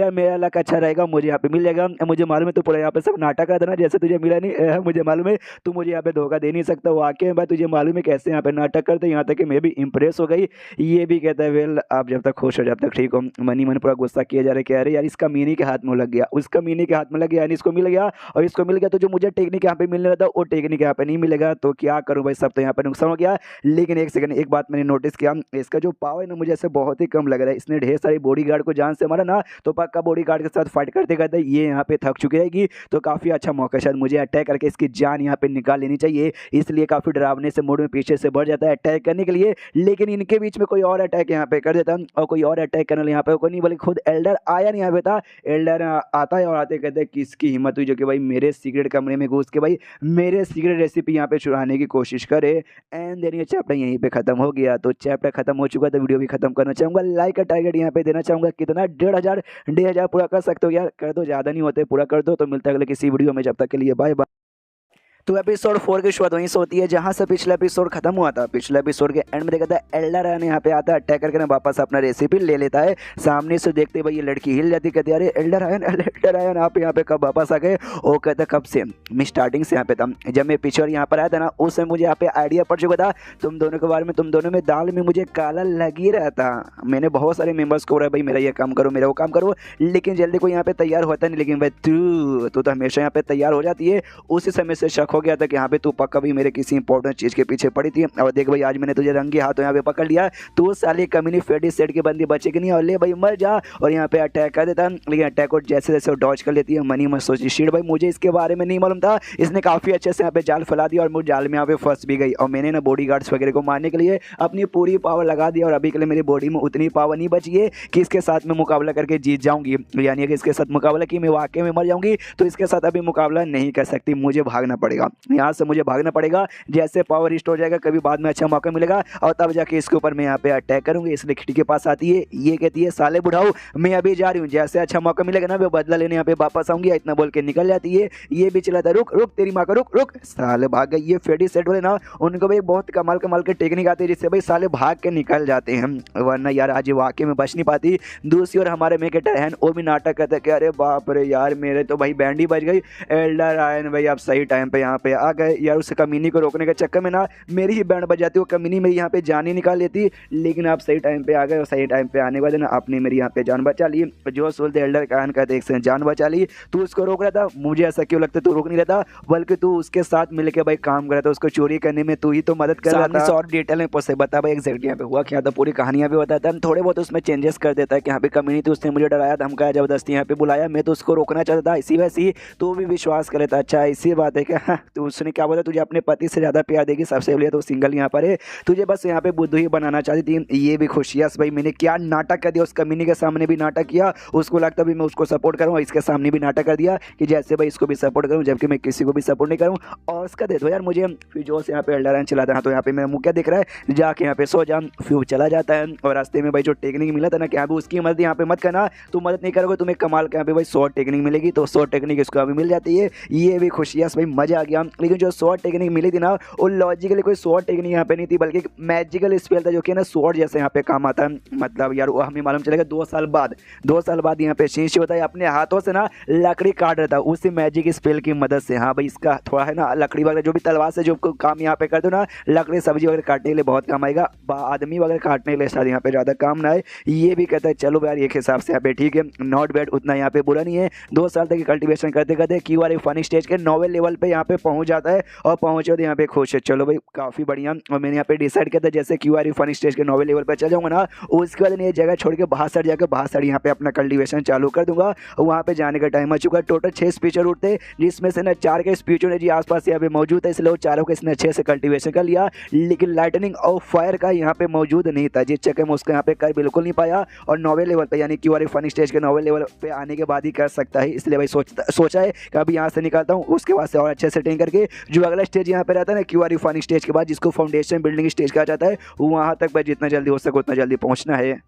मेरा लक अच्छा रहेगा, मुझे यहाँ पे मिल जाएगा। मुझे मालूम है तू पूरा यहाँ पे सब नाटक कर देना, जैसे तुझे मिला नहीं मुझे मालूम है तू मुझे यहाँ पे धोखा दे नहीं सकता, वाकई में भाई तुझे मालूम है कैसे यहाँ पे नाटक करते, यहाँ तक कि मैं भी इंप्रेस हो गई। ये भी कहता है वेल आप जब तक खुश हो जब तक ठीक हो। मनी मन पूरा गुस्सा किया जा रहा है, कह रहे यार इसका मीनी के हाथ में लग गया, उसका मीनी के हाथ में लग गया, यानी इसको मिल गया और इसको मिल गया, तो जो मुझे टेक्निक यहाँ पे मिलने रहा था वो टेक्निक यहाँ पे नहीं मिलेगा, तो क्या करूँ भाई, सब तो यहाँ पे नुकसान हो गया। लेकिन एक सेकंड एक बात मैंने नोटिस किया, इसका जो पावर है ना मुझे ऐसे बहुत ही कम लग रहा है, इसने ढेर सारी बॉडीगार्ड को जान से मारा ना, तो पक्का बॉडीगार्ड के साथ फाइट करते करते ये यहाँ पे थक चुकी रहेगी, तो काफी अच्छा मौका शायद मुझे अटैक करके इसकी जान यहाँ पे निकाल लेनी चाहिए। इसलिए काफी डरावने से मोड में पीछे से बढ़ जाता है अटैक करने के लिए, लेकिन इनके बीच में कोई और अटैक यहाँ पे कर देता, और कोई और अटैक करने यहाँ पे कोई नहीं, बल्कि खुद एल्डर आया नहीं यहाँ पे था। एल्डर आता है और आते कहते हैं किसकी हिम्मत हुई जो कि भाई मेरे सीक्रेट कमरे में घुस के भाई मेरे सीक्रेट रेसिपी यहाँ पे चुराने की कोशिश करे। एंड देन ये चैप्टर यहीं पे खत्म हो गया। तो चैप्टर खत्म हो चुका तो वीडियो भी खत्म करना चाहूंगा। लाइक का टारगेट यहाँ पे देना चाहूंगा कितना 1,500 पूरा कर सकते हो यार, कर दो, ज़्यादा नहीं होते, पूरा कर दो। तो मिलता है अगले किसी वीडियो में, जब तक के लिए बाय बाय। तो एपिसोड 4 की शुरुआत वहीं से होती है जहां से पिछला एपिसोड खत्म हुआ था। पिछले एपिसोड के एंड में देखा था एल्डर आयन यहाँ पे आता है, अटैक करके ना वापस अपना रेसिपी ले लेता है। सामने से देखते भाई ये लड़की हिल जाती, कहती है अरे एल्डर आयन आप यहाँ पे कब वापस आ गए? वो कहता कब से, मैं स्टार्टिंग से यहाँ पे था, जब मैं पिछले यहाँ पर आया था ना उस समय मुझे यहाँ पे आइडिया पड़ चुका था तुम दोनों के बारे में, तुम दोनों में दाल में मुझे काला लग ही रहा था। मैंने बहुत सारे मेम्बर्स को बोला भाई मेरा ये काम करो मेरा वो काम करो, लेकिन जल्दी कोई यहाँ पे तैयार होता नहीं। लेकिन भाई तू तो हमेशा यहाँ पे तैयार हो जाती है। उसी समय से शक हो गया था कि यहाँ पे तू पक्का भी मेरे किसी इंपॉर्टेंट चीज के पीछे पड़ी थी। और देख भाई आज मैंने तुझे रंगे हाथों यहाँ पे पकड़ लिया, तू साले कम्युनी फेडी सेट की बंदी बचे कि नहीं, और ले भाई मर जा। और यहाँ पे अटैक कर देता, लेकिन अटैक को जैसे जैसे डॉज कर लेती है। मनी मत सोची शीट भाई मुझे इसके बारे में नहीं मालूम था, इसने काफी अच्छे से यहाँ पे जाल फैला दिया और मुझे जाल में यहाँ पे फंस भी गई। और मैंने ना बॉडीगार्ड्स वगैरह को मारने के लिए अपनी पूरी पावर लगा दिया, और अभी के लिए मेरी बॉडी में उतनी पावर नहीं बची है कि इसके साथ में मुकाबला करके जीत जाऊंगी, यानी कि इसके साथ मुकाबला कि मैं वाकई में मर जाऊंगी। तो इसके साथ अभी मुकाबला नहीं कर सकती, मुझे भागना पड़ेगा, यहाँ से मुझे भागना पड़ेगा। जैसे पावर रिस्टोर हो जाएगा कभी बाद में अच्छा मौका मिलेगा और तब जाके इसके ऊपर मैं यहाँ पे अटैक करूंगी। इसलिए खिड़की के पास आती है, ये कहती है साले बुढ़ाओ मैं अभी जा रही हूँ, जैसे अच्छा मौका मिलेगा ना मैं बदला लेने यहाँ पे वापस आऊंगी, इतना बोल के निकल जाती है। ये भी चिल्लाता रुक रुक तेरी माँ का रुक रुक, साले भाग गए। ये फेडी सेट वाले ना उनको भाई बहुत कमाल कमाल के टेक्निक आती है जिससे भाई साले भाग के निकल जाते हैं, वरना यार आज वाकई में बच नहीं पाती। दूसरी ओर हमारे मेकेटर है वो भी नाटक करते कि अरे बाप रे यार मेरे तो भाई बैंड ही बज गई, एल्डर आयन भाई आप सही टाइम पे यहाँ पे आ गए यार। उस कमीनी को रोकने के चक्कर में ना मेरी ही बैंड बजाती, वो कमीनी मेरी यहाँ पे जान ही निकाल लेती, लेकिन आप सही टाइम पे आ गए और सही टाइम पे आने के बाद ना आपने मेरी यहाँ पे जान बचा ली। जो बोलते एल्डर कान का देख से जान बचा ली, तू उसको रोक रहा था, मुझे ऐसा क्यों लगता तू रोक नहीं रहा था, बल्कि तू उसके साथ मिलकर भाई काम कर रहा था, उसको चोरी करने में तू ही तो मदद कर रहा था। और डिटेल में पूछे बता भाई एग्जैक्टली यहाँ पे हुआ क्या था, पूरी कहानियां भी बताता है, थोड़े बहुत उसमें चेंजेस कर देता है कि यहाँ पे कमी नहीं थी, उसने मुझे डराया धमकाया जबरदस्ती यहाँ पे बुलाया, मैं तो उसको रोकना चाहता था, इसी वजह से तो भी विश्वास कर लेता। अच्छा इसी बात है क्या? तो उसने क्या बोला, तुझे अपने पति से ज़्यादा प्यार देगी, सबसे पहले तो सिंगल यहाँ पर है, तुझे बस यहाँ पे बुद्धू ही बनाना चाहती थी। ये भी खुश, यस भाई मैंने क्या नाटक कर दिया, उस कमीने के सामने भी नाटक किया, उसको लगता भी मैं उसको सपोर्ट करूँ, इसके सामने भी नाटक कर दिया कि जैसे भाई इसको भी सपोर्ट करूँ, जबकि मैं किसी को भी सपोर्ट नहीं करूँ। और उसका दे दो यार मुझे, फिर जो यहाँ पे एल्डरन चलाता है, तो यहाँ पे मेरा मुँह क्या दिख रहा है, जाके यहाँ पे सो जा, फिर चला जाता है। और रास्ते में भाई जो टेक्निक मिला था ना कि यहाँ पे उसकी मदद यहाँ पे मत करना, तुम मदद नहीं करोगे तुम्हें कमाल के यहाँ पे भाई 100 टेक्निक मिलेगी, तो 100 टेक्निक इसको अभी मिल जाती है। ये भी खुशी है भाई, मजा आ गया। लेकिन जो 100 टेक्निक मिली थी ना, वो लॉजिकली कोई 100 टेक्निक यहाँ पे नहीं थी, बल्कि मैजिकल स्पेल था जो कि ना स्वॉर्ड जैसे यहाँ पे काम आता है। मतलब यार वो हमें मालूम चलेगा 2 साल बाद यहाँ पे शीशी होता है, अपने हाथों से ना लकड़ी काट रहा था उसी मैजिक स्पेल की मदद से। हाँ भाई इसका थोड़ा है ना लकड़ी वगैरह जो भी तलवार से जो काम यहाँ पे कर दो ना, लकड़ी सब्जी वगैरह काटने के लिए बहुत काम आएगा, आदमी वगैरह काटने के लिए शायद यहाँ पे ज़्यादा काम ना है। ये भी कहता है चलो यार एक हिसाब से यहाँ पे ठीक है, नॉट बैड, उतना यहाँ पे बुरा नहीं है। 2 साल तक कल्टीवेशन करते करते क्यूआर फनी स्टेज के 9वें लेवल पे यहाँ पे पहुँच जाता है, और पहुँचे तो यहाँ पे खुश है। चलो भाई काफ़ी बढ़िया। और मैंने यहाँ पे डिसाइड किया था जैसे क्यूआर फनी स्टेज के 9वें लेवल पर चल जाऊँगा ना, उसके बाद ये जगह छोड़ के बाहर साइड जाकर बाहर साइड यहाँ पे अपना कल्टीवेशन चालू कर दूंगा। वहाँ पे जाने का टाइम आ चुका है। टोटल 6 स्पीचर उठते, जिसमें से ना 4 के स्पीचर ने जी आसपास यहाँ पे मौजूद है, इसलिए वो चारों के इसने अच्छे से कल्टीवेशन कर लिया। लेकिन लाइटनिंग और फायर का यहाँ पे मौजूद नहीं था, जिस चक्कर में उसको यहाँ पे कर बिल्कुल नहीं पाया। और 9वें लेवल पे यानी क्यूआर फनी स्टेज के 9वें लेवल पे आने के बाद ही कर सकता है, इसलिए भाई सोचा है कि अभी यहाँ से निकलता हूँ, उसके बाद से और अच्छे से ट्रेन करके जो अगला स्टेज यहाँ पे रहता है ना क्यूआर फनी स्टेज के बाद, जिसको फाउंडेशन बिल्डिंग स्टेज कहा जाता है, वहाँ तक भाई जितना जल्दी हो सके उतना जल्दी पहुँचना है।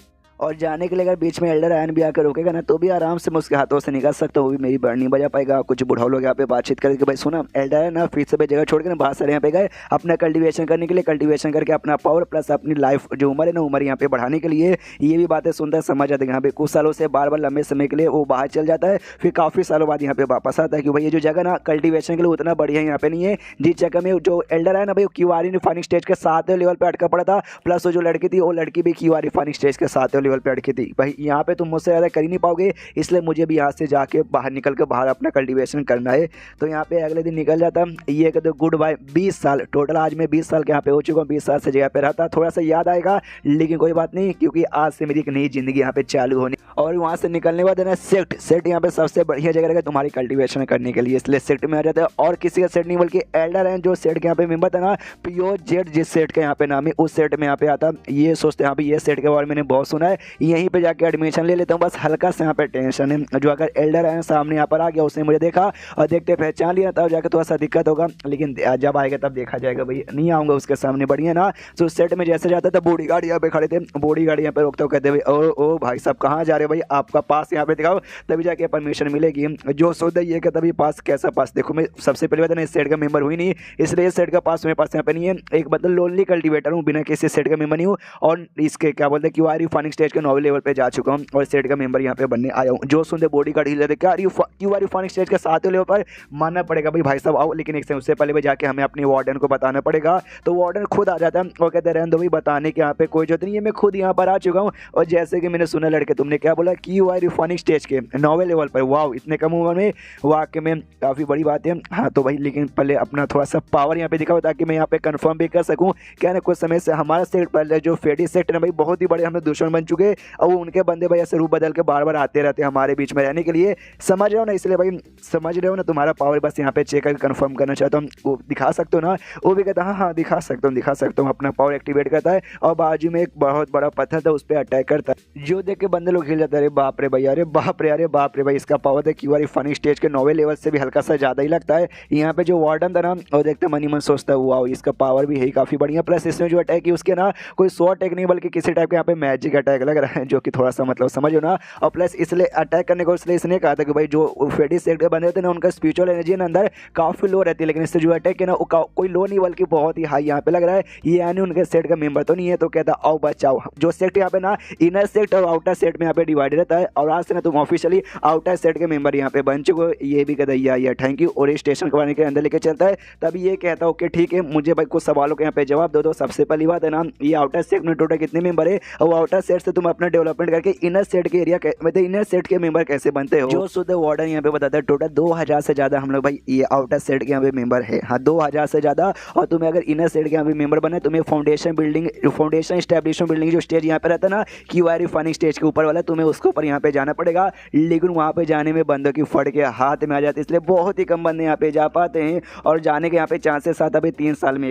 और जाने के लिए अगर बीच में एल्डर आयन भी आकर रोकेगा ना, तो भी आराम से मैं उसके हाथों से निकल सकता हूँ, वो भी मेरी बढ़ नहीं बजा पाएगा। कुछ बुढ़ाओ लोग यहाँ पे बातचीत करके भाई सुना एल्डर है ना, फिर से जगह छोड़ के ना बाहर सारे यहाँ पे गए अपना कल्टीवेशन करने के लिए, कल्टीवेशन करके अपना पावर प्लस अपनी लाइफ जो उम्र है ना, उम्र यहाँ पे बढ़ाने के लिए। ये भी बातें सुनता समझ आते हैं। यहाँ पे कुछ सालों से बार बार लंबे समय के लिए वो बाहर चल जाता है, फिर काफ़ी सालों बाद यहाँ पे वापस आता है कि भाई ये जो जगह ना कल्टीवेशन के लिए उतना बढ़िया यहाँ पे नहीं है। जिस जगह में जो एल्डर है ना भाई, क्यूआर फाइनिंग स्टेज के 7वें लेवल पर अटका पड़ा था, प्लस वो जो लड़की थी वो लड़की भी क्यूआर फाइनिंग स्टेज के 7वें लेवल पर अटकी थी। यहाँ पे तुम मुझसे ज़्यादा कर ही नहीं पाओगे, इसलिए मुझे भी यहाँ से जाके बाहर निकल के बाहर अपना कल्टीवेशन करना है। तो यहाँ पे अगले दिन निकल जाता। ये कहते गुड बाय 20 साल टोटल, आज मैं 20 साल के यहाँ पे हो चुका हूँ, 20 साल से जगह पे रहता। थोड़ा सा याद आएगा लेकिन कोई बात नहीं, क्योंकि आज से मेरी एक नई जिंदगी यहाँ पे चालू होनी। और वहाँ से निकलने के बाद ना सेट यहाँ पे सबसे बढ़िया जगह रहेगा तुम्हारी कल्टीवेशन करने के लिए, इसलिए सेट में आ जाता है। और किसी का सेट नहीं बल्कि एल्डर है जो सेट के यहाँ पे मेंबर था ना, प्योर जेट जिस सेट का यहाँ पे नाम है, उस सेट में यहाँ पे आता। ये सोचते हैं ये सेट के बारे में मैंने बहुत सुना है, यहीं पे जाके एडमिशन ले लेता हूँ। बस हल्का सा यहाँ पे टेंशन है, जो अगर एल्डर है सामने यहाँ पर आ गया, उसने मुझे देखा और देखते पहचान लिया, तब जाकर थोड़ा सा दिक्कत होगा, लेकिन जब आएगा तब देखा जाएगा। भाई नहीं आऊँगा उसके सामने, बढ़िया ना। तो सेट में जैसे जाता था बॉडी गार्ड यहाँ पे खड़े थे, बॉडी गार्ड यहाँ पे रोकते हो, कहते भाई ओ भाई साहब कहाँ जा रहे हो भाई, आपका पास यहाँ पे दिखाओ तभी जाके परमिशन मिलेगी। जो सोचता ये कि तभी पास कैसा पास, देखो मैं सबसे पहले बात इस सेट का मेंबर हुई नहीं, इसलिए इस सेट का पास मेरे पास यहाँ पे नहीं है। एक मतलब लोनली कल्टीवेटर हूँ, बिना किसी सेट का मेंबर नहीं हूँ, और इसके क्या बोलते हैं क्यूआर फाइनिंग स्टेज के 9वें लेवल पे जा चुका हूँ और सेट का मेंबर यहाँ पे बनने आया हूँ। जो सुनते बॉडी गार्ड हिल क्या क्यूआर फाइनिंग स्टेज के 7वें लेवल पर मानना पड़ेगा भाई साहब आओ, लेकिन एक उससे पहले जाके हमें अपने वार्डन को बताना पड़ेगा। तो वार्डन खुद आ जाता है और कहते रहने दो भाई, बताने के यहाँ पे कोई जरूरत नहीं है, मैं खुद यहाँ पर आ चुका हूँ। और जैसे कि मैंने सुना लड़के तुमने क्या बोला क्यूआर फाइनिंग स्टेज के 9वें लेवल पर, वाह इतने कम उम्र में, वाकई में काफ़ी बड़ी बात है। हाँ तो भाई लेकिन पहले अपना थोड़ा सा पावर यहाँ पे दिखाओ, ताकि मैं यहाँ पे कंफर्म भी कर सकूँ। क्या ना कुछ समय से हमारा सेट पहले जो फेडी सेट है भाई, बहुत ही बड़े हमें दुश्मन बन चुके, और वो उनके बंदे भाई ऐसे रूप बदल के बार बार आते रहते हैं हमारे बीच में रहने के लिए, समझ रहे हो ना। इसलिए भाई समझ रहे हो ना, तुम्हारा पावर बस यहाँ पे चेक करके कंफर्म करना चाहता हूँ, वो दिखा सकते हो ना। वो भी कहता हाँ दिखा सकता हूँ, अपना पावर एक्टिवेट करता है और बाजू में एक बहुत बड़ा पत्थर था उस पर अटैक करता है, जो देख के बंदे लोग हिल जाते हैं। अरे बाप रे भाई, अरे बाप रे भाई, इसका पावर है क्यूआर फनी स्टेज के 9वें लेवल से भी हल्का सा ज़्यादा ही लगता है। यहाँ पे जो वार्डन था ना, और देखते मनी मन सोचता है वाह इसका पावर भी है काफ़ी बढ़िया, प्लस इसमें जो अटैक है उसके ना कोई 100 अटैक नहीं बल्कि किसी टाइप के यहाँ पे मैजिक अटैक लग रहा है, जो कि थोड़ा सा मतलब समझो ना। और प्लस इसलिए अटैक करने को इसलिए इसने कहा था कि भाई जो फेडी सेट के बने होते हैं ना, उनका स्पिरिचुअल एनर्जी ना अंदर काफ़ी लो रहती है, लेकिन इससे जो अटैक है ना वो कोई लो नहीं बल्कि बहुत ही हाई यहाँ पे लग रहा है। ये यानी उनके सेट का मेंबर तो नहीं है। तो कहता आओ बचाओ, जो सेट यहाँ पे ना इनर सेट और आउटर सेट में यहाँ पे डिवाइड रहता है, और आज से ना तुम ऑफिशियली आउटर सेट के मेंबर यहाँ पे बन चुके हो। ये भी कहता है थैंक यू, और स्टेशन करवाने के अंदर लेके चलता है। तभी ये कहता है ओके ठीक है, मुझे भाई कुछ सवालों के यहाँ पे जवाब दो। सबसे पहली बात है ना, ये आउटर सेट में टोटल कितने मेंबर है, और आउटर सेट से तुम अपना डेवलपमेंट करके इनर सेट के एरिया मतलब इनर सेट के मेंबर कैसे बनते हो। जो शुद्ध वार्डन यहाँ पे बताता है टोटल 2000 से ज्यादा हम लोग भाई ये आउटर सेट के यहाँ पे मेंबर है। हाँ 2000 से ज्यादा। और तुम्हें अगर इनर सेट के यहाँ पे मेंबर बने तुम्हें foundation building foundation establishment building जो स्टेज यहाँ पे रहता है ना क्यूआई रिफाइनिंग स्टेज के ऊपर वाला तुम्हें उसके ऊपर यहाँ पे जाना पड़ेगा। लेकिन वहाँ पे जाने में बंदों की फट के हाथ में आ जाती है, इसलिए बहुत ही कम बंदे यहाँ पे जा पाते हैं। और जाने के यहाँ पे चांसेस आता है 3 साल में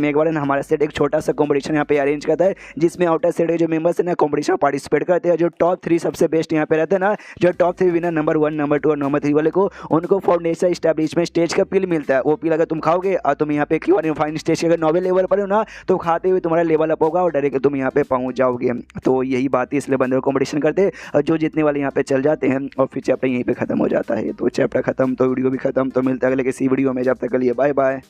एक बार ना हमारा सेट एक छोटा सा कॉम्पिटिशन यहाँ पे अरेंज करता है जिसमें आउटर सेट के जो मेंबर्स है ना कॉम्पिटिशन पार्टिसिपेट करते हैं। जो टॉप 3 सबसे बेस्ट यहाँ पे रहते हैं ना, जो टॉप 3 विनर नंबर 1 नंबर 2 और नंबर 3 वाले को उनको फाउंडेशन एस्टैब्लिशमेंट स्टेज का पिल मिलता है। वो पिल अगर तुम खाओगे और तुम यहाँ पे क्यूआर रिफाइनिंग स्टेज के अगर 9वें लेवल पर हो ना तो खाते हुए तुम्हारा लेवल अप होगा और डायरेक्ट तुम यहाँ पे पहुंच जाओगे। तो यही बात है, इसलिए बंदे कॉम्पिटिशन करते और जो जीतने वाले यहाँ पे चल जाते हैं और फिर चैप्टर यहीं पे खत्म हो जाता है। तो चैप्टर खत्म तो वीडियो भी खत्म। तो मिलता है अगले किसी वीडियो में, जब तक के लिए बाय बाय।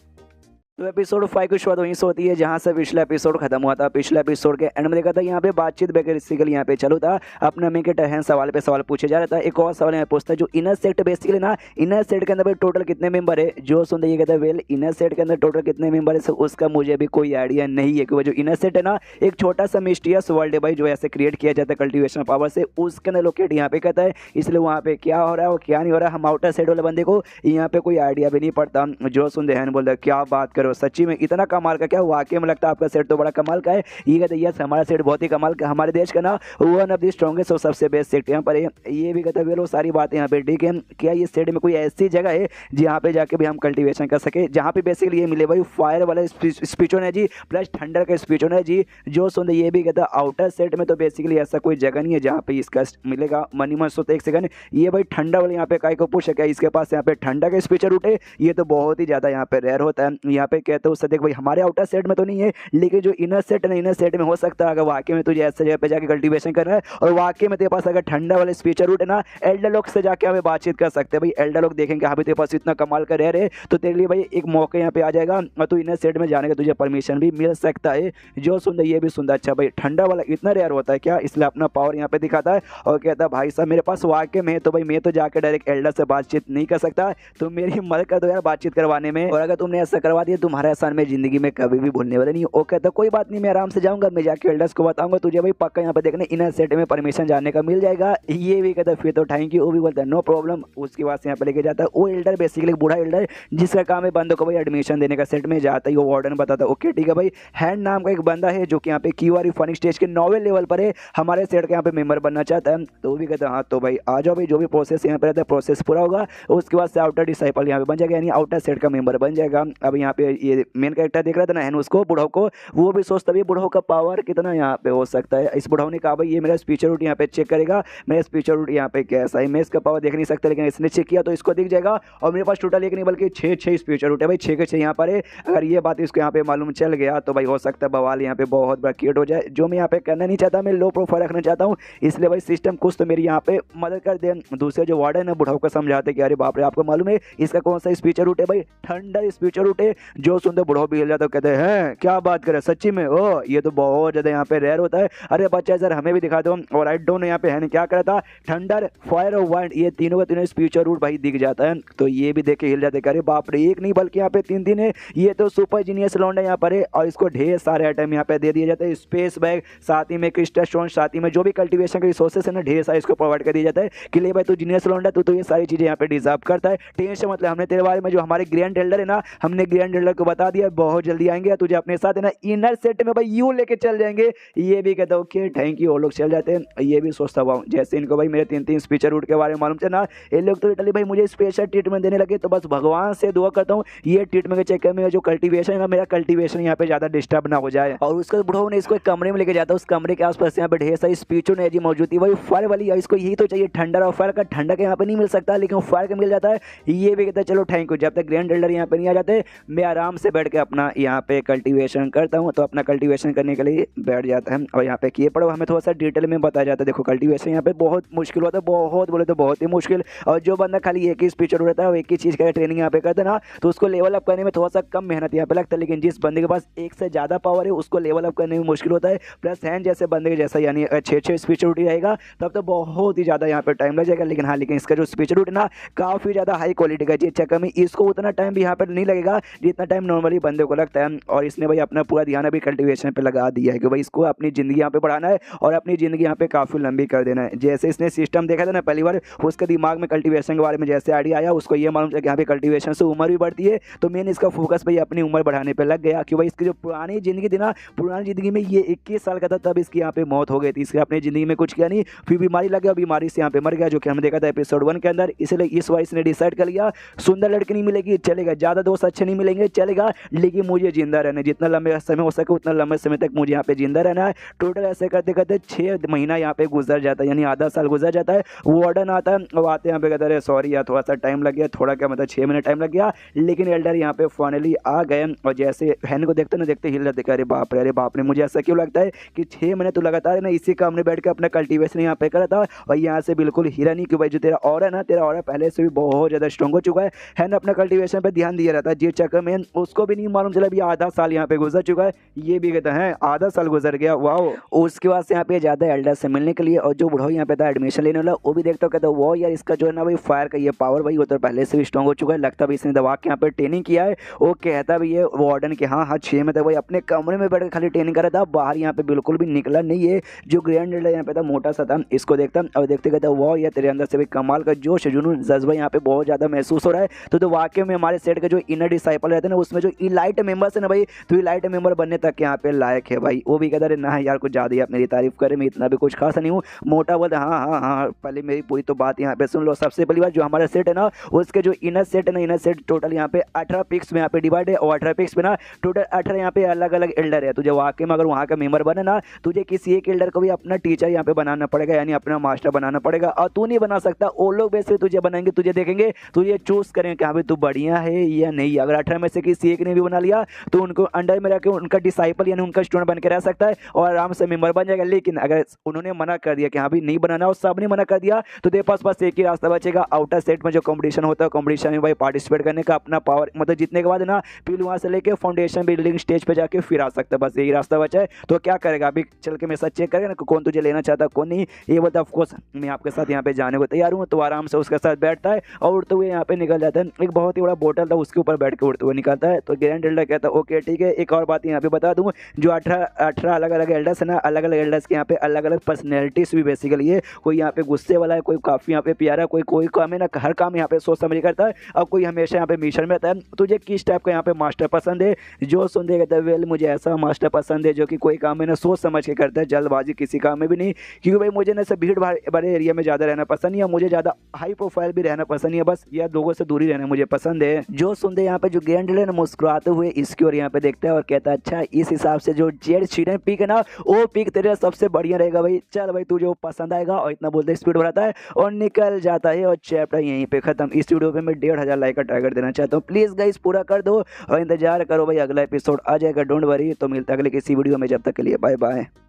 तो एपिसोड 5 की शुरुआत वहीं से होती है जहाँ से पिछला एपिसोड खत्म हुआ था। पिछले एपिसोड के एंड में देखा था यहाँ पे बातचीत बेसिकली यहाँ पे चालू था। अपना में के टहन सवाल पे सवाल पूछे जा रहा था। एक और सवाल यहाँ पूछता है जो इनर सेट बेसिकली ना इनर सेट के अंदर टोटल कितने मेंबर है। जो सुनते ये कहता है वेल इनर सेट के अंदर टोटल कितने मेंबर है उसका मुझे भी कोई आइडिया नहीं है। क्योंकि जो इनर सेट है ना एक छोटा सा मिस्टीरियस वर्ल्ड है भाई जो ऐसे क्रिएट किया जाता है कल्टिवेशन पावर से, उसके अंदर लोकेट यहाँ पे कहता है। इसलिए वहाँ पे क्या हो रहा है और क्या नहीं हो रहा है हम आउटर सेट वाले बंदे को यहाँ पे कोई आइडिया भी नहीं पड़ता। जो सुन देहन बोल रहा क्या बात करो सच्ची में इतना कमाल का क्या वाकई में लगता है आपका सेट तो बड़ा कमाल का है। ये कहते यस हमारा सेट बहुत ही कमाल का, हमारे देश का ना वन ऑफ द स्ट्रॉन्गेस्ट और सबसे बेस्ट सेट यहाँ पर है। ये भी कहते हैं वो सारी बातें यहाँ पे ठीक है। क्या ये सेट में कोई ऐसी जगह है जहाँ पे जाके भी हम कल्टीवेशन कर सके जहाँ पे बेसिकली ये मिले भाई फायर वाला स्पीचोन है जी प्लस ठंडर का स्पीचोन है जी। जो सुन ये भी कहता है आउटर सेट में तो बेसिकली ऐसा कोई जगह नहीं है जहाँ पे इसका मिलेगा। मनी मस्त होता है। एक सेकंड ये भाई ठंडा वाले यहाँ पे काय को पूछ क्या इसके पास यहाँ पे ठंडा का स्पीचर उठे, ये तो बहुत ही ज्यादा यहाँ पे रेयर होता है। यहाँ पे कहते हो देख भाई हमारे आउटर सेट में तो नहीं है लेकिन जो इनर सेट है ना इनर सेट में हो सकता है अगर वाकई में तुझे ऐसे जगह पे जाके कल्टीवेशन करना है और वाकई में तेरे पास अगर ठंडा वाले स्पीचर रूट है ना एल्डर लोग से जाके हमें बातचीत कर सकते हैं। भाई एल्डर लोग देखेंगे हाँ भाई तेरे पास इतना कमाल का रेयर है तो तेरे लिए भाई एक मौका यहाँ पे आ जाएगा और तू इनर सेट में जाने का तुझे परमिशन भी मिल सकता है। जो सुंदर ये भी सुंदर अच्छा भाई ठंडा वाला इतना रेयर होता है क्या, इसलिए अपना पावर यहाँ पे दिखाता है और कहता है भाई साहब मेरे पास वाकई में तो भाई मैं तो जाकर डायरेक्ट एल्डर से बातचीत नहीं कर सकता, तुम मेरी मदद कर दो यार बातचीत करवाने में। और अगर तुमने ऐसा करवा दिया तुम्हारा एहसान में जिंदगी में कभी भी भूलने वाला नहीं। वो कहता कोई बात नहीं मैं आराम से जाऊंगा, मैं जाके एल्डर्स को बताऊंगा तुझे भाई पक्का यहाँ पे देखने इनर सेट में परमिशन जाने का मिल जाएगा। ये भी कहता फिर तो थैंक यू। वो भी बोलता है नो प्रॉब्लम। उसके बाद यहाँ पे लेके जाता है वो एल्डर बेसिकली बूढ़ा एल्डर जिसका काम है बंदों को भाई एडमिशन देने का। सेट में जाता है वो वार्डन बताता है ओके ठीक है भाई हैंड नाम का एक बंदा है जो कि यहाँ पे क्यूआर फनिंग स्टेज के 9वें लेवल पर है, हमारे सेट के यहाँ पे मेंबर बनना चाहता है। तो वो भी कहता है हाँ तो भाई आ जाओ भाई जो भी प्रोसेस यहाँ पे रहता है प्रोसेस पूरा होगा उसके बाद से आउटर डिसाइपल यहाँ पे बन जाएगा यानी आउटर सेट का मेंबर बन जाएगा। अब यहाँ पे ये मेन कैरेक्टर देख रहा था ना उसको बुढ़ाओ को, वो भी सोचता है बुढ़ाओ का पावर कितना यहाँ पे हो सकता है। इस बुढ़ाओ ने कहा भाई ये मेरा स्पीचर रूट यहाँ पे चेक करेगा, मेरा स्पीचर रूट यहाँ पे कैसा है, मैं इसका पावर देख नहीं सकता लेकिन इसने चेक किया तो इसको दिख जाएगा। और मेरे पास टोटल एक नहीं बल्कि 6 स्पीचर रूट है भाई 6 के 6 यहाँ पर है। अगर ये बात इसको यहाँ पे मालूम चल गया तो भाई हो सकता है बवाल यहाँ पे बहुत बड़ा क्रिएट हो जाए, जो मैं यहाँ पे करना नहीं चाहता, मैं लो प्रोफाइल रखना चाहता हूँ। इसलिए भाई सिस्टम कुछ तो मेरी यहाँ पे मदद कर दे। दूसरे जो वार्डन है बुढ़ाओ को समझाते कि अरे बाप रे आपको मालूम है इसका कौन सा स्पीचर रूट है भाई ठंडा स्पीचर रूट है। जो सुनते बुढ़ाओ भी हिल जाता कहते हैं क्या बात करे सच्ची में ओ ये तो बहुत ज्यादा यहाँ पे रेयर होता है। अरे बच्चा सर हमें भी दिखा दो। और आई डोंट नो यहाँ पे है क्या करा था ठंडर फायर और वाइंड ये तीनों का तीनों स्पीचर रूट भाई दिख जाता है। तो ये भी देख के हिल जाते अरे बाप रे एक नहीं बल्कि यहाँ पे 3 है। ये तो सुपर जीनियस लौंडा यहाँ पर है और इसको ढेर सारे आइटम यहाँ पे दे दिए जाते हैं, स्पेस बैग साथ ही में क्रिस्टल स्टोन साथ ही में जो भी कल्टीवेशन के रिसोर्सेस है ना ढेर सारे इसको प्रोवाइड कर दिया जाता है कि ले भाई तू जीनियस लौंडा तू तो ये सारी चीजें यहाँ पे डिजर्व करता है। टेंशन मतलब हमने तेरे बारे में जो हमारे ग्रैंड एल्डर है ना हमने ग्रैंड एल्डर को बता दिया बहुत जल्दी आएंगे तुझे अपने साथ है ना इनर सेट में भाई यू लेके चल जाएंगे। ये भी कहता ओके थैंक यू। वो लोग चल जाते हैं। ये भी सोचता हुआ जैसे इनको भाई मेरे 3 स्पीचर रूट के बारे में मालूम चला ये लोग तो लिटरली भाई मुझे स्पेशल ट्रीटमेंट देने लगे। तो बस भगवान से दुआ करता हूँ ये ट्रीटमेंट के चक्कर में जो कल्टीवेशन है ना मेरा कल्टीवेशन यहाँ पे ज्यादा डिस्टर्ब ना हो जाए। और उसके बुढ़ाओ ने इसको एक कमरे में लेके जाता है, उस कमरे के आसपास यहाँ पे ढेर सारी स्पीचर एनर्जी मौजूद थी वही फायर वाली। इसको यही तो चाहिए ठंडा और फायर का, ठंडा के यहाँ पे नहीं मिल सकता लेकिन फायर का मिल जाता है। ये भी कहता है चलो थैंक यू। जब तक ग्रैंड एल्डर यहाँ पे नहीं आ जाते मैं आराम से बैठ के अपना यहाँ पे कल्टीवेशन करता हूँ। तो अपना कल्टीवेशन करने के लिए बैठ जाता है और यहाँ पे किए पड़ो हमें थोड़ा सा डिटेल में बताया जाता है। देखो कल्टीवेशन यहाँ पे बहुत मुश्किल होता है, बहुत बोले तो बहुत ही मुश्किल। और जो बंदा खाली एक ही स्पीचर रहता है एक ही चीज़ का ट्रेनिंग यहाँ पे करता है ना तो उसको लेवल अप करने में थोड़ा सा कम मेहनत यहाँ पे लगता है। लेकिन जिस बंदे के पास एक से ज़्यादा पावर है उसको लेवल अप करने में मुश्किल होता है। प्लस हैंड जैसे बंदे के जैसा यानी 6 स्पीचर रूट रहेगा तब तो बहुत ही ज़्यादा यहाँ पे टाइम लग जाएगा। लेकिन हाँ लेकिन इसका जो स्पीचर रूट है ना काफ़ी ज़्यादा हाई क्वालिटी का चीज़ चक्कर में इसको उतना टाइम भी यहाँ पर नहीं लगेगा जितना इतना टाइम नॉर्मली बंदे को लगता है, और इसने भाई अपना पूरा ध्यान अभी कल्टीवेशन पे लगा दिया है कि भाई इसको अपनी ज़िंदगी यहाँ पे बढ़ाना है और अपनी ज़िंदगी यहाँ पे काफ़ी लंबी कर देना है। जैसे इसने सिस्टम देखा था ना पहली बार, उसके दिमाग में कल्टीवेशन के बारे में जैसे आइडिया आया, उसको ये मालूम चला कि यहाँ पे कल्टीवेशन से उम्र भी बढ़ती है, तो मेन इसका फोकस भाई अपनी उम्र बढ़ाने पर लग गया कि भाई इसकी जो पुरानी ज़िंदगी थी ना, पुरानी ज़िंदगी में ये 21 साल का था तब इसकी यहाँ पे मौत हो गई थी। इसके अपनी ज़िंदगी में कुछ किया नहीं, फिर बीमारी लग गया, बीमारी से यहाँ पे मर गया, जो कि हमने देखा था एपिसोड 1 के अंदर। इसलिए इस बार इसने डिसाइड कर लिया सुंदर लड़की नहीं मिलेगी चलेगा, ज़्यादा दोस्त अच्छे नहीं मिलेंगे चलेगा, लेकिन मुझे जिंदा रहना है, जितना लंबे समय हो सके उतना लंबे समय तक मुझे यहाँ पे जिंदा रहना है। टोटल ऐसे करते करते 6 महीना यहाँ पे गुजर जाता है, यानी आधा साल गुजर जाता है। वार्डन आता है, अब आते यहाँ पे कहते हैं सॉरी यार थोड़ा सा टाइम लग गया, थोड़ा क्या मतलब 6 मिनट टाइम लग गया, लेकिन एल्डर यहाँ पे फाइनली आ गए। और जैसे हैन को देखते ना देखते हिल जाते, अरे बाप रे, मुझे ऐसा क्यों लगता है कि 6 महीने तो लगातार ना इसी काम में बैठ के अपना कल्टीवेशन यहाँ पे करा था, और यहाँ से बिल्कुल हीरा नहीं कि भाई जो तेरा और है ना, तेरा और पहले से भी बहुत ज़्यादा स्ट्रॉन्ग हो चुका है ना, अपना कल्टीवेशन पे ध्यान दिया रहता है, जिस चक्कर में उसको भी नहीं मालूम चला भी आधा साल यहाँ पे गुजर चुका है। ये भी कहते हैं आधा साल गुजर गया, वाओ। उसके बाद से यहाँ पे ज़्यादा एल्डर से मिलने के लिए, और जो बुढ़ा यहाँ पे था एडमिशन लेने वाला, वो भी देखता कहता वो यार इसका जो है ना भाई फायर का ये पावर भाई वो तो पहले से भी स्ट्रॉन्ग हो चुका है, लगता भी इसने दबा के यहाँ पे ट्रेनिंग किया है। वो कहता भी है वार्डन के हाँ 6 में तक भाई अपने कमरे में बैठ के खाली ट्रेनिंग कर रहा था, बाहर यहाँ पे बिल्कुल भी निकला नहीं है। जो ग्रैंड एल्डर यहाँ पे था मोटा सा था, इसको देखता और देखते कहता वाह यार तेरे अंदर से भी कमाल का जोश जुनून जज्बा यहाँ पे बहुत ज़्यादा महसूस हो रहा है। तो वाकई में हमारे सेट का जो इनर डिसाइपल रहते हैं ना, उसमें जो इलाइट मेंबर्स है ना भाई, तो इलाइट मेंबर बनने तक यहाँ पे लायक है भाई। वो भी कहता है ना यार कुछ ज़्यादा ही आप मेरी तारीफ करें, मैं इतना भी कुछ खास नहीं हूँ। मोटा बोलता हाँ, पहले मेरी पूरी तो बात यहाँ पे सुन लो। सबसे पहली बात जो हमारा सेट है ना, उसके जो इनर सेट है ना, इनर सेट टोटल यहाँ पे 18 पिक्स में यहाँ पे डिवाइड है, और 18 पिक्स में ना टोटल 18 यहाँ पे अलग अलग एल्डर है। तुझे वाकई में अगर वहाँ का मेंबर बने ना, तुझे किसी एक एल्डर को भी अपना टीचर यहाँ पे बनाना पड़ेगा, यानी अपना मास्टर बनाना पड़ेगा। और तू नहीं बना सकता, वो लोग वैसे तुझे बनाएंगे, तुझे देखेंगे, तुझे चूज करेंगे कि हाँ भाई तू बढ़िया है या नहीं। अगर 18 में से किसी एक ने भी बना लिया तो उनको अंडर में रख के उनका डिसाइपल यानी उनका स्टूडेंट बन के रह सकता है और आराम से मेंबर बन जाएगा। लेकिन अगर उन्होंने मना कर दिया कि हाँ भाई नहीं बनाना, और सब ने मना कर दिया, तो तेरे पास एक ही रास्ता बचेगा। आउटर सेट में जो कंपटीशन होता है, कंपटीशन में भाई पार्टिसिपेट करने का, अपना पावर मतलब जीतने के बाद ना फिर वहाँ से लेके फाउंडेशन बिल्डिंग स्टेज पे जाके फिर आ सकता है, बस यही रास्ता बचा है। तो क्या करेगा अभी चल के मेरे साथ चेक करेगा ना कौन तुझे लेना चाहता कौन नहीं। ये बोलता ऑफकोर्स मैं आपके साथ यहाँ पे जाने को तैयार हूँ। तो आराम से उसके साथ बैठता है और उड़ते हुए यहाँ पे निकल जाता है। एक बहुत ही बड़ा बोतल था उसके ऊपर बैठ के उड़ते हुए निकलता है। तो ग्रैंड एल्डर कहता है ओके ठीक है। एक और बात यहाँ पे बता दूँ, जो 18 अलग अलग एल्डर्स है ना, अलग अलग एल्डर्स के यहाँ पे अलग अलग पर्सनैलिटीज भी बेसिकली है। कोई यहाँ पे गुस्से वाला है, कोई काफ़ी यहाँ पे प्यारा, कोई काम है ना हर काम यहाँ पे सोच समझ करता है, और कोई हमेशा यहाँ पे मिशन में रहता है। तुझे किस टाइप का यहाँ पे मास्टर पसंद है? जो सुन दे कहता है वेल मुझे ऐसा मास्टर पसंद है जो कि कोई काम है ना सोच समझ के करता है, जल्दबाजी किसी काम में भी नहीं। क्योंकि भाई मुझे ना सब भीड़ बड़े एरिया में ज़्यादा रहना पसंद नहीं है, मुझे ज़्यादा हाई प्रोफाइल भी रहना पसंद नहीं है, बस या लोगों से दूरी रहना मुझे पसंद है। जो सुनते यहाँ पे जो ग्रैंड एल्डर मुस्कुराते हुए इसकी और यहाँ पे देखता है और कहता है अच्छा इस हिसाब से जो जेड शीडन पिक है ना वो पिक तेरे सबसे बढ़िया रहेगा भाई, चल भाई तुझे वो पसंद आएगा। और इतना बोलते स्पीड बढ़ाता है और निकल जाता है और चैप्टर यहीं पे खत्म। इस वीडियो पे मैं 1500 लाइक का टारगेट देना चाहता हूँ, प्लीज़ गाइस पूरा कर दो और इंतजार करो भाई, अगला एपिसोड आ जाएगा, डोंट वरी। तो मिलता है अगले किसी वीडियो में, जब तक के लिए बाय बाय।